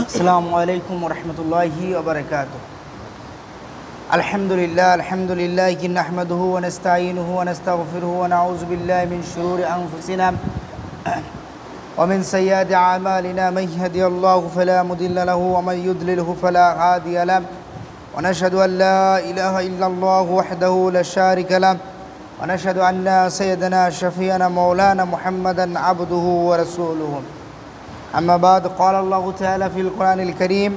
আসসালামু আলাইকুম ওয়া রাহমাতুল্লাহি ওয়া বারাকাতুহু। আলহামদুলিল্লাহি নাহমাদুহু ওয়া নাস্তাঈনুহু ওয়া নাস্তাগফিরুহু ওয়া নাউযু বিল্লাহি মিন শুরুরি আনফুসিনা ওয়া মিন সাইয়্যাতি আ'মালিনা মান ইয়াহদিহিল্লাহু ফালা মুদিল্লা লাহু ওয়া মান ইউদ্লিলহু ফালা হাদিয়া লাহু ওয়া নাশহাদু আন লা ইলাহা ইল্লাল্লাহু ওয়াহদাহু লা শারীকা লাহু ওয়া নাশহাদু আন্না সাইয়্যিদানা শাফিয়ানা মাওলানা মুহাম্মাদান আবদুহু ওয়া রাসূলুহু। أما بعد قال الله تعالى في القرآن الكريم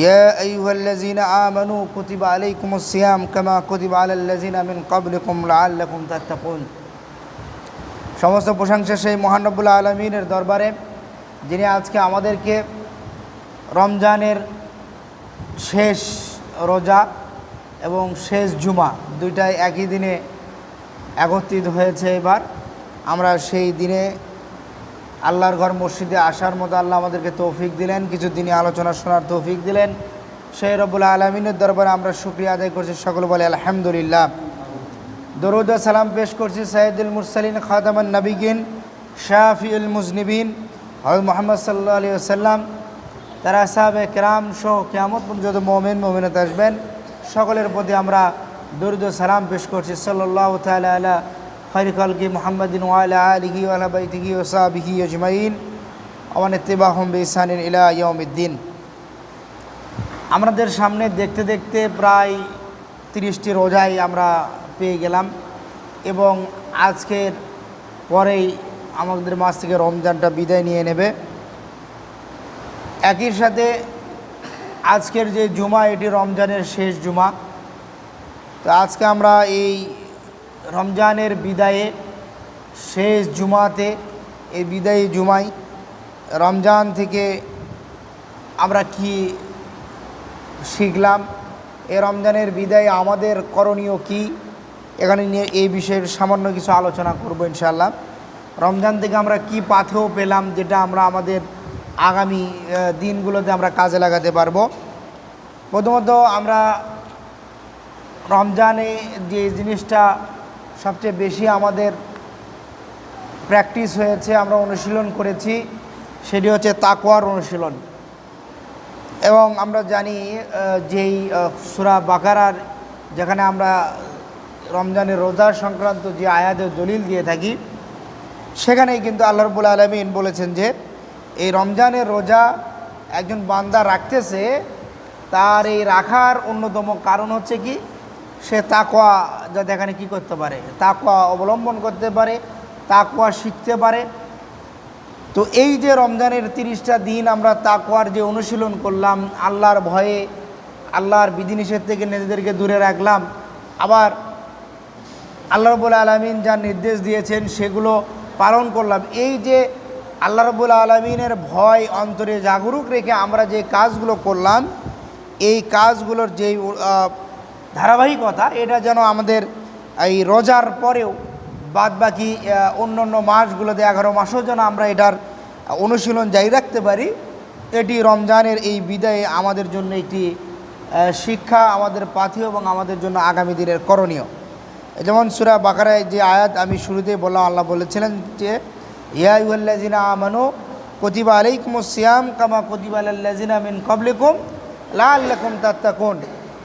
يا أيها الذين آمنوا كتب عليكم الصيام كما كتب على الذين من قبلكم لعلكم تتقون। সমস্ত প্রশংসা সেই মহান রব্বুল আলামিনের দরবারে, যিনি আজকে আমাদেরকে রমজানের শেষ রোজা এবং শেষ জুমা দুইটাই একই দিনে একত্রিত হয়েছে। এবার আমরা সেই দিনে আল্লাহর ঘর মসজিদে আসার মতো আল্লাহ আমাদেরকে তৌফিক দিলেন, কিছু দিনই আলোচনা শোনার তৌফিক দিলেন। সেই রব্বুল আলামিনের দরবারে আমরা শুকরিয়া আদায় করছি, সকল বলে আলহামদুলিল্লাহ। দরুদ ও সালাম পেশ করছি সাইয়্যিদুল মুরসালিন খাতামান নবিয়্যিন শাফিউল মুজনিবিন হযরত মুহাম্মদ সাল্লাল্লাহু আলাইহি ওয়াসাল্লাম, তারা সাহাবে কেরাম সহ কিয়ামত পর্যন্ত যত মুমিন মুমিনাত আসবেন সকলের প্রতি আমরা দরুদ ও সালাম পেশ করছি। সাল্লাল্লাহু তাআলা আলা খায়রি খালকি মুহাম্মাদিন ওয়া আলা আলিহি ওয়া আলা বাইতিহি ওয়া সাহবিহি আজমাইন ওয়া মান ইত্তাবাহুম বিইহসানিন ইলা ইয়াউমিদ্দিন। আমাদের সামনে দেখতে দেখতে প্রায় 30টি রোজাই আমরা পেয়ে গেলাম এবং আজকের পরেই আমাদের মাস থেকে রমজানটা বিদায় নিয়ে নেবে। একই সাথে আজকের যে জুমা, এটি রমজানের শেষ জুমা। তো আজকে আমরা এই রমজানের বিদায়ে শেষ জুমাতে, এই বিদায়ী জুমায় রমজান থেকে আমরা কি শিখলাম, এই রমজানের বিদায়ে আমাদের করণীয় কি, এখানে নিয়ে এই বিষয়ে সামান্য কিছু আলোচনা করব ইনশাআল্লাহ। রমজান থেকে আমরা কি পাথেয় পেলাম, যেটা আমরা আমাদের আগামী দিনগুলোতে আমরা কাজে লাগাতে পারবো। প্রথমত আমরা রমজানে যে জিনিসটা সবচেয়ে বেশি আমাদের প্র্যাকটিস হয়েছে, আমরা অনুশীলন করেছি, সেটি হচ্ছে তাকওয়ার অনুশীলন। এবং আমরা জানি যেই সূরা বাকারার, যেখানে আমরা রমজানের রোজা সংক্রান্ত যে আয়াতের দলিল দিয়ে থাকি, সেখানেই কিন্তু আল্লাহ রাব্বুল আলামিন বলেছেন যে এই রমজানের রোজা একজন বান্দা রাখতেছে, তার এই রাখার অন্যতম কারণ হচ্ছে কি, সে তাকওয়া যাতে এখানে কী করতে পারে, তাকওয়া অবলম্বন করতে পারে, তাকওয়া শিখতে পারে। তো এই যে রমজানের 30টা দিন আমরা তাকওয়ার যে অনুশীলন করলাম, আল্লাহর ভয়ে, আল্লাহর বিধিনিষেধ থেকে নিজেদেরকে দূরে রাখলাম, আবার আল্লাহ রাব্বুল আলামিন যা নির্দেশ দিয়েছেন সেগুলো পালন করলাম। এই যে আল্লাহ রাব্বুল আলামিনের ভয় অন্তরে জাগরুক রেখে আমরা যে কাজগুলো করলাম, এই কাজগুলোর যেই ধারাবাহিকতা, এটা যেন আমাদের এই রোজার পরেও বাদবাকি অন্য অন্য মাসগুলোতে 11 মাসও যেন আমরা এটার অনুশীলন জারি রাখতে পারি। এটি রমজানের এই বিদায়ে আমাদের জন্য একটি শিক্ষা, আমাদের পাথেয় এবং আমাদের জন্য আগামী দিনের করণীয়। যেমন সূরা বাকারায় যে আয়াত আমি শুরুতেই বললাম, আল্লাহ বলেছিলেন যে ইয়া আইয়ুহাল্লাযিনা আমানু কুতিবা আলাইকুমুস সিয়াম কামা কুতিবা আলাল্লাযিনা মিন ক্বাবলিকুম লাআল্লাকুম তাত্তাকুন।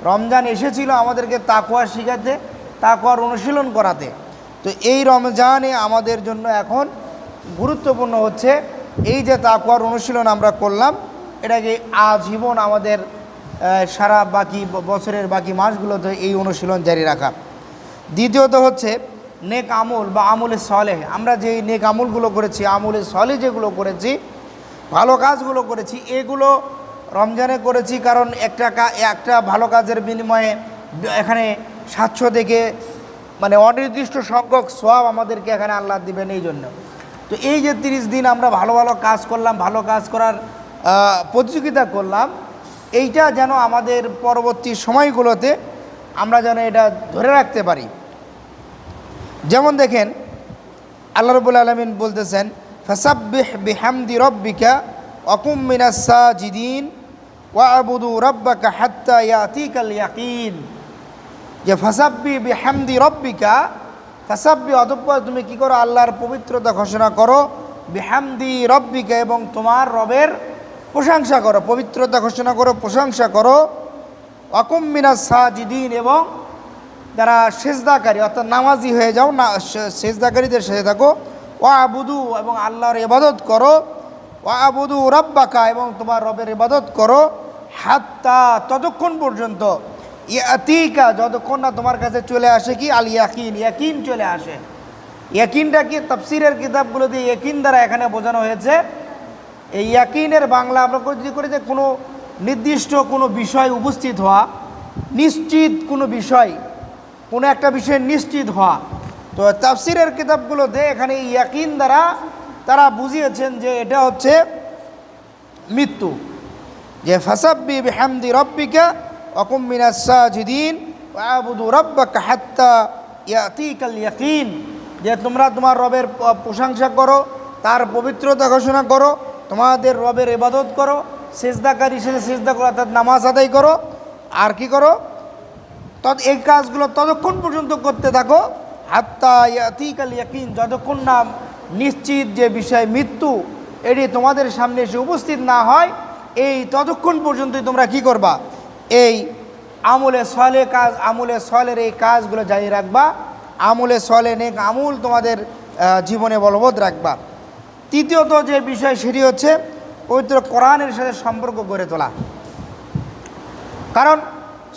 রমজান এসেছিল আমাদেরকে তাকওয়া শিখাতে, তাকওয়ার অনুশীলন করাতে। তো এই রমজানে আমাদের জন্য এখন গুরুত্বপূর্ণ হচ্ছে এই যে তাকওয়ার অনুশীলন আমরা করলাম, এটাকে আজীবন আমাদের সারা বাকি বছরের বাকি মাসগুলোতে এই অনুশীলন জারি রাখা। দ্বিতীয়ত হচ্ছে নেক আমল বা আমলে সলেহ। আমরা যে নেক আমলগুলো করেছি, আমলে সলেহ যেগুলো করেছি, ভালো কাজগুলো করেছি, এগুলো রমজানে করেছি কারণ একটা ভালো কাজের বিনিময়ে এখানে 700 থেকে মানে অনির্দিষ্ট সংখ্যক সওয়াব আমাদেরকে এখানে আল্লাহ দিবেন এই জন্য। তো এই যে 30 দিন আমরা ভালো ভালো কাজ করলাম, ভালো কাজ করার প্রতিযোগিতা করলাম, এইটা যেন আমাদের পরবর্তী সময়গুলোতে আমরা যেন এটা ধরে রাখতে পারি। যেমন দেখেন আল্লাহ রাব্বুল আলামিন বলতেছেন ফাসাব্বিহ বিহামদি রাব্বিকা ওয়া কুম মিনাস সাজিদিন ওয়া আবুদু রাব্বাকা হাত্তা ইয়াতিকাল ইয়াকিন। যে ফাসাব্বিহ বিহামদি রাব্বিকা, ফাসাব্বি, অতঃপর তুমি কি করো, আল্লাহর পবিত্রতা ঘোষণা করো, বিহামদি রব্বিকা, এবং তোমার রবের প্রশংসা করো, পবিত্রতা ঘোষণা করো, প্রশংসা করো, ওয়াকুম মিনাস সাজিদিন, এবং যারা সেজদাকারী অর্থাৎ নামাজি হয়ে যাও, না সেজদাকারীদের সাথে থাকো, ওয়া আবুদু, এবং আল্লাহর ইবাদত করো, ওয়া আবুদু রব্বাকা, এবং তোমার রবের ইবাদত করো, হাত্তা, ততক্ষণ পর্যন্ত, ইয়াতিকা, যতক্ষণ না তোমার কাছে চলে আসে কি, আল ইয়াকিন, ইয়াকিন চলে আসে। ইয়াকিনটা কি, তাফসীরের কিতাবগুলো দিয়ে ইয়াকিন দ্বারা এখানে বোঝানো হয়েছে, এই ইয়াকিনের বাংলা আমরা যদি করি যে কোনো নির্দিষ্ট কোনো বিষয় উপস্থিত হওয়া, নিশ্চিত কোনো বিষয়, কোনো একটা বিষয়ে নিশ্চিত হওয়া। তো তাফসীরের কিতাবগুলোতে এখানে ইয়াকিন দ্বারা তারা বুঝিয়েছেন যে এটা হচ্ছে মৃত্যু, যে ফাসাব্বি বিহামদি রব্বিকা ওয়াকুম মিনাস সাজিদিন ওয়াবুদু রব্বাকা হাত্তা ইয়াতিকাল ইয়াকিন, যে তোমরা তোমার রবের প্রশংসা করো, তার পবিত্রতা ঘোষণা করো, তোমাদের রবের ইবাদত করো, সেজদাকারী হিসেবে সেজদা করো অর্থাৎ নামাজ আদায় করো, আর কি করো, এই কাজগুলো ততক্ষণ পর্যন্ত করতে থাকো, হাত্তা ইয়াতিকাল ইয়াকিন, যতক্ষণ না নিশ্চিত যে বিষয় মৃত্যু এটি তোমাদের সামনে এসে উপস্থিত না হয়, এই ততক্ষণ পর্যন্তই তোমরা কি করবা, এই আমলে সলে কাজ, আমলে সলের এই কাজগুলো জারি রাখবা, আমলে সলে নেক আমুল তোমাদের জীবনে বলবৎ রাখবা। তৃতীয়ত যে বিষয় সেটি হচ্ছে পবিত্র কোরআনের সাথে সম্পর্ক গড়ে তোলা। কারণ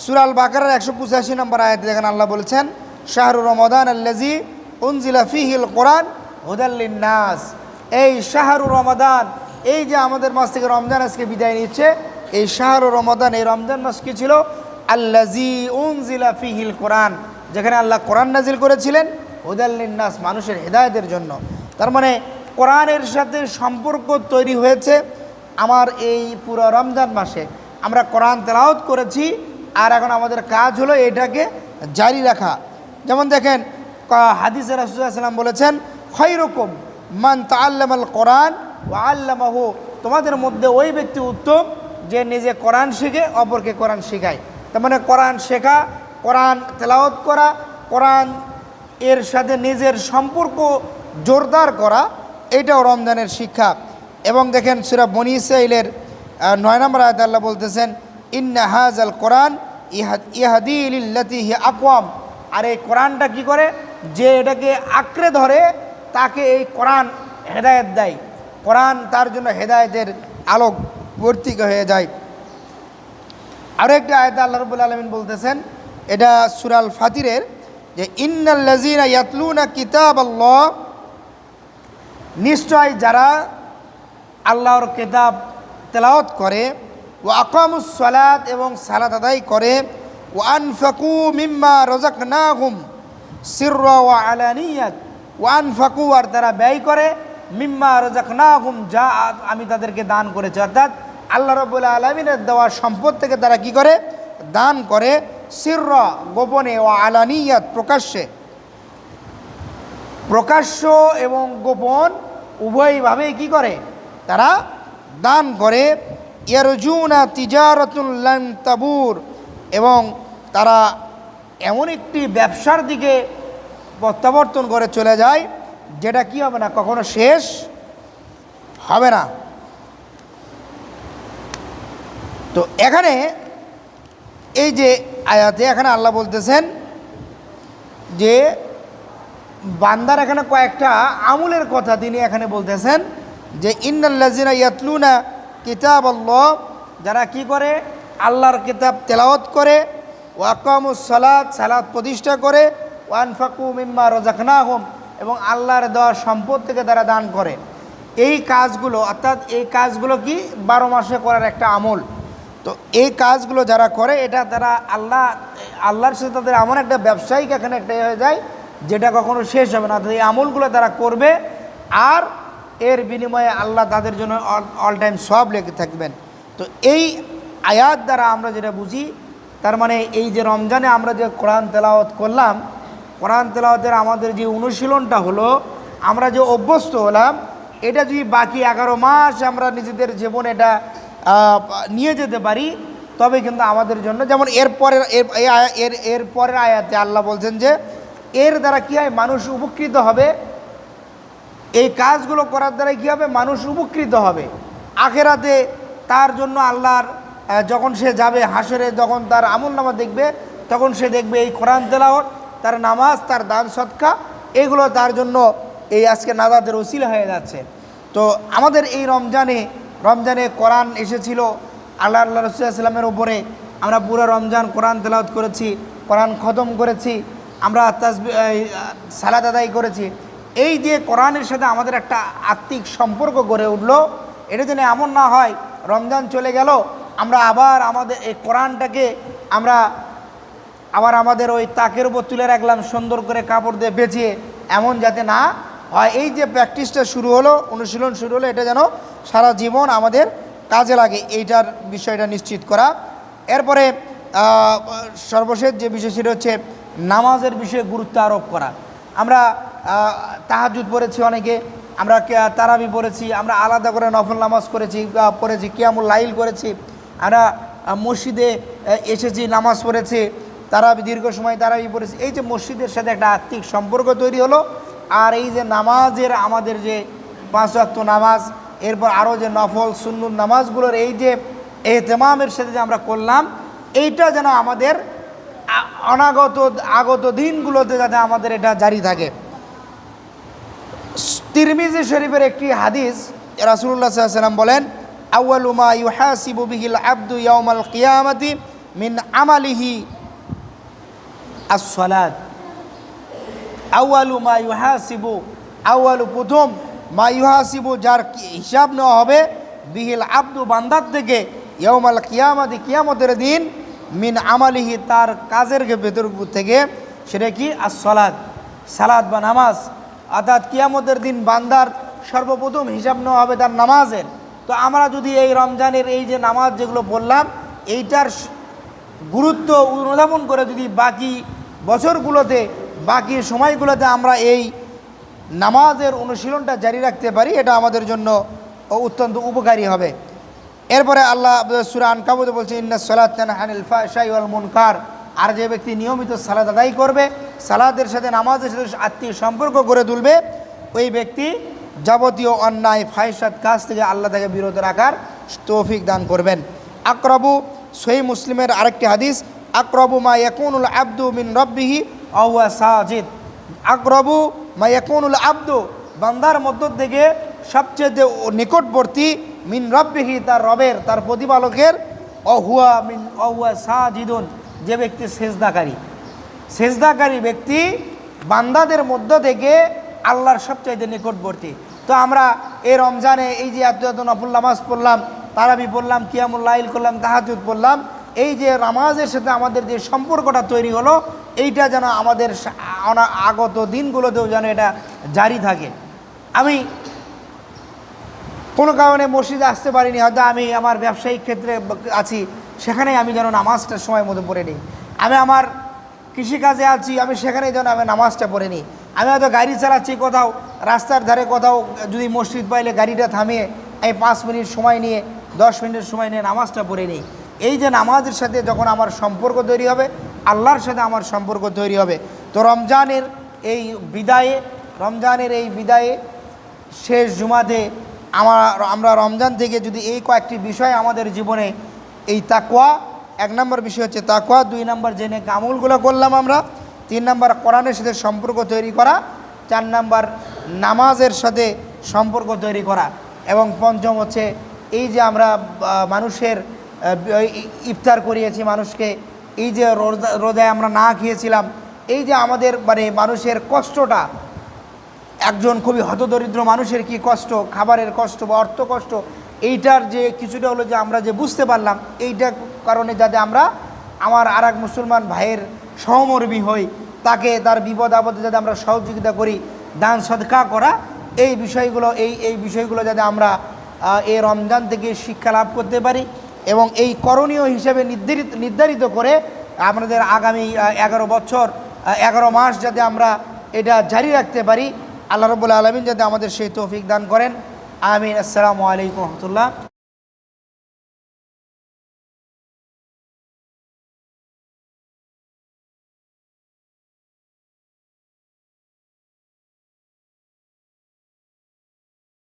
সূরা আল বাকারার 185 নম্বর আয়াতে দেখেন আল্লাহ বলেছেন, শাহরু রমাদান আল্লাযী উনজিলা ফীহিল কোরআন হুদাল লিন্নাস, এই শাহরু রমাদান, এই যে আমাদের মাস থেকে রমজান আজকে বিদায় নিচ্ছে, এই শাহরু রমাদান, এই রমজান মাস কি ছিল, আল্লাযী উনজিলা ফীহিল কোরআন, যেখানে আল্লাহ কোরআন নাজিল করেছিলেন, হুদাল লিন্নাস, মানুষের হেদায়েতের জন্য। তার মানে কোরআনের সাথে সম্পর্ক তৈরি হয়েছে আমার এই পুরো রমজান মাসে। আমরা কোরআন তেলাওয়াত করেছি, আর এখন আমাদের কাজ হলো এটাকে জারি রাখা। যেমন দেখেন হাদিসে রাসূলুল্লাহ সাল্লাল্লাহু আলাইহি ওয়াসাল্লাম বলেছেন, খায়রুকুম মান তাআল্লামাল কোরআন ওয়া আল্লামাহু, তোমাদের মধ্যে ওই ব্যক্তি উত্তম যে নিজে কোরআন শিখে অপরকে কোরআন শেখায়। তার মানে কোরআন শেখা, কোরআন তেলাওয়াত করা, কোরআন এর সাথে নিজের সম্পর্ক জোরদার করা, এটাও রমজানের শিক্ষা। এবং দেখেন সূরা বনী ইসরাঈলের 9 নম্বর আয়াতে আল্লাহ বলতেছেন, ইন্না হাযাল কোরআন ইয়াহদি লিল্লাতী হিয়া আকওয়াম, আর এই কোরআনটা কি করে, যে এটাকে আঁকড়ে ধরে তাকে এই কোরআন হেদায়েত দেয়, কোরআন তার জন্য হেদায়েতের আলোক বর্তিকা হয়ে যায়। আরও একটা আয়াতে আল্লাহ রাব্বুল আলামিন বলতেছেন, এটা সূরা আল ফাতিরের, যে ইন্নাল্লাযীনা ইয়াতলুনা কিতাবাল্লাহ, নিশ্চয় যারা আল্লাহর কিতাব তেলাওয়াত করে, ওয়া আকামুস সালাত, এবং সালাত আদায় করে, ওয়া আনফাকু মিম্মা রাযাকনাহুম সিররা ওয়া আলানিয়াত, ওয়া আনফাকু, আর তারা ব্যয় করে, মিম্মা রাযাকনাহুম, যা আমি তাদেরকে দান করেছি, অর্থাৎ আল্লাহ রাব্বুল আলামিনের দেওয়া সম্পদ থেকে তারা কি করে, দান করে, সিররা গোপনে, ওয়া আলানিয়াত প্রকাশ্যে, প্রকাশ্য এবং গোপন উভয়ভাবেই কি করে, তারা দান করে। ইয়ারজুনা তিজারাতুন লান তাবুর, এবং তারা এমন একটি ব্যবসার দিকে প্রত্যাবর্তন করে চলে যায় যেটা কি হবে না, কখনো শেষ হবে না। তো এখানে এই যে আয়াতে এখানে আল্লাহ বলতেছেন যে বান্দার এখানে কয়েকটা আমলের কথা তিনি এখানে বলতেছেন, যে ইন্নাল্লাযীনা ইয়াতলুনা কিতাবাল্লাহ, যারা কি করে, আল্লাহর কিতাব তেলাওয়াত করে, ওয়া আকামুস সালাত, সালাত প্রতিষ্ঠা করে, ওয়া আনফাকু মিম্মা রাযাকনাহুম, এবং আল্লাহর দেওয়া সম্পদ থেকে তারা দান করে। এই কাজগুলো, অর্থাৎ এই কাজগুলো কি 12 মাসে করার একটা আমল। তো এই কাজগুলো যারা করে, এটা তারা আল্লাহর সাথে তাদের এমন একটা ব্যবসায়িক এখানে একটা হয়ে যায় যেটা কখনো শেষ হবে না। এই আমলগুলো তারা করবে, আর এর বিনিময়ে আল্লাহ তাদের জন্য অল টাইম সব লেগে থাকবেন। তো এই আয়াত দ্বারা আমরা যেটা বুঝি, তার মানে এই যে রমজানে আমরা যে কোরআন তেলাওয়াত করলাম, কোরআন তেলাওয়াতের আমাদের যে অনুশীলনটা হলো, আমরা যে অভ্যস্ত হলাম, এটা যদি বাকি 11 মাস আমরা নিজেদের জীবনে এটা নিয়ে যেতে পারি, তবে কিন্তু আমাদের জন্য, যেমন এর পরের আয়াতে আল্লাহ বলছেন যে এর দ্বারা কী হয়, মানুষ উপকৃত হবে। এই কাজগুলো করার দ্বারা কী হবে, মানুষ উপকৃত হবে। আখেরাতে তার জন্য আল্লাহর যখন সে যাবে হাসরে, যখন তার আমলনামা দেখবে, তখন সে দেখবে এই কোরআন তেলাওয়াত, তার নামাজ, তার দান সদকা, এগুলো তার জন্য এই আজকে নাজাতের ওসিলা হয়ে যাচ্ছে। তো আমাদের এই রমজানে কোরআন এসেছিল আল্লাহ রাসূল সাল্লাল্লাহু আলাইহি ওয়াসাল্লামের উপরে। আমরা পুরো রমজান কোরআন তেলাওয়াত করেছি, কোরআন খতম করেছি, আমরা সালাত আদায় করেছি। এই যে কোরআনের সাথে আমাদের একটা আত্মিক সম্পর্ক গড়ে উঠলো। এটা যেন এমন না হয় রমজান চলে গেল, আমরা আবার আমাদের এই কোরআনটাকে আমরা আবার আমাদের ওই তাকের উপর তুলে রাখলাম সুন্দর করে কাপড় দিয়ে বেঁচিয়ে, এমন যাতে না হয়। এই যে প্র্যাকটিসটা শুরু হলো, অনুশীলন শুরু হলো, এটা যেন সারা জীবন আমাদের কাজে লাগে, এইটার বিষয়টা নিশ্চিত করা। এরপরে সর্বশেষ যে বিষয় সেটা হচ্ছে নামাজের বিষয়ে গুরুত্ব আরোপ করা। আমরা তাহাজ্জুদ পড়েছি, অনেকে আমরা তারাবি পড়েছি, আমরা আলাদা করে নফল নামাজ পড়েছি, কিয়ামুল লাইল করেছি, আমরা মসজিদে এসেছি, নামাজ পড়েছি, তারাবি দীর্ঘ সময় তারাবি পড়েছি। এই যে মসজিদের সাথে একটা আত্মিক সম্পর্ক তৈরি হলো। আর এই যে নামাজের আমাদের যে 5 ওয়াক্ত নামাজ, এরপর আরও যে নফল সুন্নত নামাজগুলোর এই যে এহতেমামের সাথে যে আমরা করলাম, এইটা যেন আমাদের আগত দিনগুলোতে যাতে আমাদের এটা জারি থাকে। তিরমিজি শরীফের একটি হাদিস, রাসূলুল্লাহ সাল্লাল্লাহু আলাইহি ওয়াসাল্লাম বলেন, আউয়ালু মা ইউহাসিবু বিহিল আবদু ইয়াউমাল কিয়ামাতি মিন আমালিহি as-সালাত। আউয়ালু মা ইউহাসিবু, আউয়ালু প্রথম, মা ইউহাসিবু যার হিসাব নেওয়া হবে, বিহিল আবদু বান্দার থেকে, ইয়াউমাল কিয়ামাতি কিয়ামতের দিন, মিন আমালিহি তার কাজের ভেতর থেকে, সেটা কি, as-সালাত, সালাত বা নামাজ। অর্থাৎ কিয়ামতের দিন বান্দার সর্বপ্রথম হিসাব নেওয়া হবে তার নামাজের। তো আমরা যদি এই রমজানের এই যে নামাজ যেগুলো বললাম, এইটার গুরুত্ব অনুধাবন করে যদি বাকি বছরগুলোতে, বাকি সময়গুলোতে আমরা এই নামাজের অনুশীলনটা জারি রাখতে পারি, এটা আমাদের জন্য অত্যন্ত উপকারী হবে। এরপরে আল্লাহ সূরা আনকাবুতে বলছে, ইন্নাস সালাতা তানহা আনিল ফাহশাই ওয়াল মুনকার। আর যে ব্যক্তি নিয়মিত সালাত আদায় করবে, সালাতের সাথে নামাজের সাথে আত্মীয় সম্পর্ক গড়ে তুলবে, ওই ব্যক্তি যাবতীয় অন্যায় ফাহিশাত কাজ থেকে আল্লাহ তাকে বিরত রাখার তৌফিক দান করবেন। আকরাবু, সহিহ মুসলিমের আরেকটি হাদিস, আকরাবু মা ইয়াকুনুল আবদু মিন রাব্বিহি ওয়া হুয়া সাজিদ। আকরাবু মা ইয়াকুনুল আবদু, বান্দার মধ্য থেকে সবচেয়ে নিকটবর্তী, মিন রাব্বিহি তার রবের, তার প্রতিপালকের, ওয়া হুয়া সাজিদুন যে ব্যক্তি সেজদাকারী ব্যক্তি বান্দাদের মধ্য থেকে আল্লাহর সবচাইতে নিকটবর্তী। তো আমরা এই রমজানে এই যে এত নফল নামাজ পড়লাম, তারাবি পড়লাম, কিয়ামুল লাইল করলাম, তাহাজ্জুদ পড়লাম, এই যে নামাজের সাথে আমাদের যে সম্পর্কটা তৈরি হলো, এইটা যেন আমাদের আগত দিনগুলোতেও যেন এটা জারি থাকে। আমি কোনো কারণে মসজিদে আসতে পারিনি, হয়তো আমি আমার ব্যবসায়িক ক্ষেত্রে আছি, সেখানে আমি যেন নামাজটা সময় মতো পড়ে নিই। আমি আমার কৃষিকাজে আছি, আমি সেখানে যেন আমি নামাজটা পড়ে নিই। আমি হয়তো গাড়ি চালাচ্ছি কোথাও, রাস্তার ধারে কোথাও যদি মসজিদ পাইলে গাড়িটা থামিয়ে আমি 5 মিনিট সময় নিয়ে, 10 মিনিট সময় নিয়ে নামাজটা পড়ে নিই। এই যে নামাজের সাথে যখন আমার সম্পর্ক তৈরি হবে, আল্লাহর সাথে আমার সম্পর্ক তৈরি হবে। তো রমজানের এই বিদায়ে শেষ জুমাতে আমরা রমজান থেকে যদি এই কয়েকটি বিষয় আমাদের জীবনে, এই তাকওয়া, 1 নম্বর বিষয় হচ্ছে তাকওয়া, 2 নম্বর যে নেক আমলগুলো করলাম আমরা, 3 নম্বর কোরআনের সাথে সম্পর্ক তৈরি করা, 4 নম্বর নামাজের সাথে সম্পর্ক তৈরি করা, এবং 5ম হচ্ছে এই যে আমরা মানুষের ইফতার করিয়েছি মানুষকে, এই যে রোজায় আমরা না খেয়েছিলাম, এই যে আমাদের মানুষের কষ্টটা, একজন খুবই হতদরিদ্র মানুষের কি কষ্ট, খাবারের কষ্ট বা অর্থ কষ্ট, এইটার যে কিছুটা হলো যে আমরা যে বুঝতে পারলাম, এইটার কারণে যাতে আমরা আমার আর এক মুসলমান ভাইয়ের সহমর্মী হই, তাকে তার বিপদ আপদে যাতে আমরা সহযোগিতা করি, দান সদকা করা, এই বিষয়গুলো যাতে আমরা এই রমজান থেকে শিক্ষা লাভ করতে পারি, এবং এই করণীয় হিসেবে নির্ধারিত করে আমাদের আগামী 11 মাস যাতে আমরা এটা জারি রাখতে পারি। আল্লাহ রাব্বুল আলামিন যাতে আমাদের সেই তৌফিক দান করেন। আমিন। আসসালামু আলাইকুম ওয়া রাহমাতুল্লাহ।